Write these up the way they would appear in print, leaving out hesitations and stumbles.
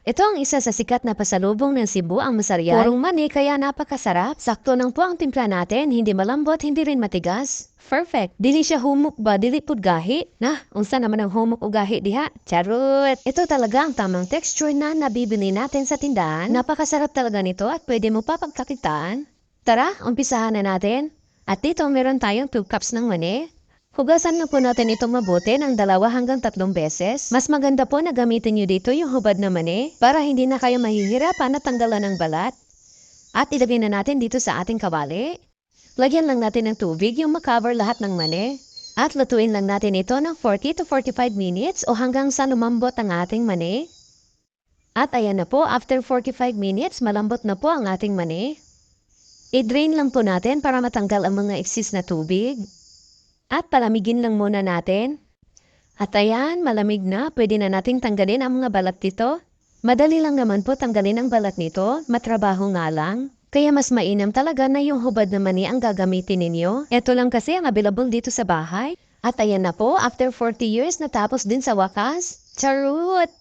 Ito ang isa sa sikat na pasalubong ng Cebu, ang masaryan. Purong mani kaya napakasarap. Sakto lang po ang timpla natin, hindi malambot, hindi rin matigas. Perfect. Dili siya humok ba, dili pud gahi. Nah, unsa naman ang humok o gahi diha? Charot! Ito talaga ang tamang texture na nabibili natin sa tindahan. Napakasarap talaga nito at pwede mo pa pagkakitaan. Tara, umpisahan na natin. At dito meron tayong 2 cups ng mani. Hugasan na po natin itong mabuti ng 2 hanggang 3 beses. Mas maganda po na gamitin nyo dito yung hubad na mani para hindi na kayo mahihirapan na tanggalan ng balat. At ilagay na natin dito sa ating kawali. Lagyan lang natin ng tubig yung makover lahat ng mani. At lutuin lang natin ito ng 40 to 45 minutes o hanggang sa lumambot ang ating mani. At ayan na po, after 45 minutes, malambot na po ang ating mani. I-drain lang po natin para matanggal ang mga excess na tubig. At palamigin lang muna natin. At ayan, malamig na. Pwede na nating tanggalin ang mga balat dito. Madali lang naman po tanggalin ang balat nito. Matrabaho nga lang. Kaya mas mainam talaga na yung hubad na mani ang gagamitin ninyo. Ito lang kasi ang available dito sa bahay. At ayan na po, after 40 years natapos din sa wakas. Charot!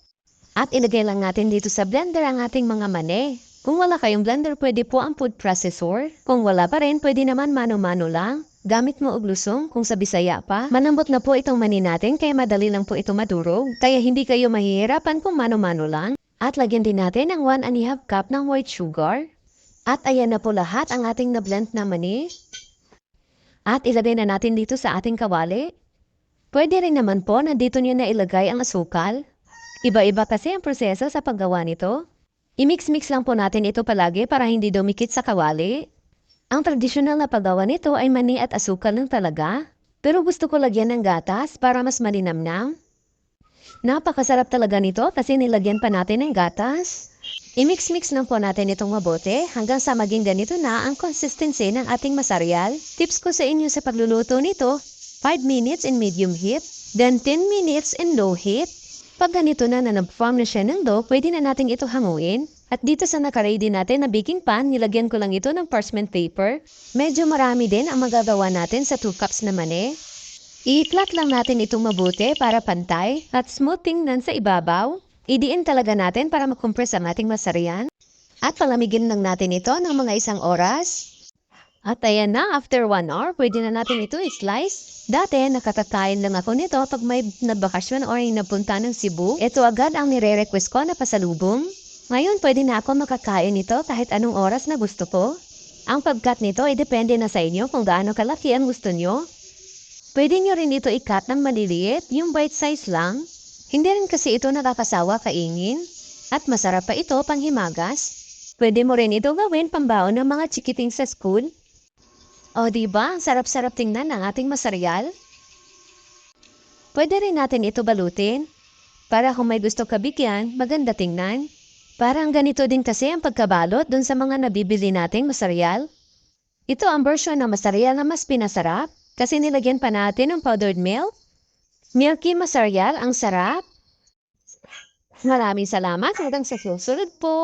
At ilagay lang natin dito sa blender ang ating mga mani. Kung wala kayong blender, pwede po ang food processor. Kung wala pa rin, pwede naman mano-mano lang. Gamit mo og lusong kung sa Bisaya pa. Manambot na po itong mani natin kaya madali lang po ito madurog. Kaya hindi kayo mahihirapan kung mano-mano lang. At lagyan din natin ang 1½ cup ng white sugar. At ayan na po lahat ang ating na-blend na mani. At ilagay na natin dito sa ating kawali. Pwede rin naman po na dito nyo na ilagay ang asukal. Iba-iba kasi ang proseso sa paggawa nito. I-mix-mix lang po natin ito palagi para hindi dumikit sa kawali. Ang tradisyonal na paggawa nito ay mani at asukal lang talaga. Pero gusto ko lagyan ng gatas para mas malinamnam. Napakasarap talaga nito kasi nilagyan pa natin ng gatas. I-mix-mix lang po natin itong mabuti hanggang sa maging ganito na ang consistency ng ating masaryal. Tips ko sa inyo sa pagluluto nito, 5 minutes in medium heat, then 10 minutes in low heat. Pag ganito na nag-form na siya ng dough, pwede na natin ito hanguin. At dito sa nakaready natin na baking pan, nilagyan ko lang ito ng parchment paper. Medyo marami din ang magagawa natin sa 2 cups na mani. I-flat lang natin itong mabuti para pantay at smooth tingnan sa ibabaw. Idiin talaga natin para makompress ang ating masaryan. At palamigin lang natin ito ng mga 1 oras. At ayan na, after 1 hour, pwede na natin ito i-slice. Dati, nakatatayin lang ako nito pag may nabakasyon o napunta ng Cebu. Ito agad ang nire-request ko na pasalubong. Ngayon, pwede na ako makakain nito kahit anong oras na gusto ko. Ang pagkat nito ay depende na sa inyo kung gaano kalaki ang gusto nyo. Pwede nyo rin ito i-cut ng maliliit, yung bite size lang. Hindi rin kasi ito nakakasawa kaingin. At masarap pa ito panghimagas. Pwede mo rin ito gawin pambaon ng mga chikiting sa school. O diba, ang sarap-sarap tingnan ng ating masaryal? Pwede rin natin ito balutin. Para kung may gusto kabigyan, maganda tingnan. Parang ganito din kasi ang pagkabalot dun sa mga nabibili nating masaryal. Ito ang version ng masaryal na mas pinasarap kasi nilagyan pa natin ng powdered milk. Milky masaryal, ang sarap. Maraming salamat hanggang sa susunod po.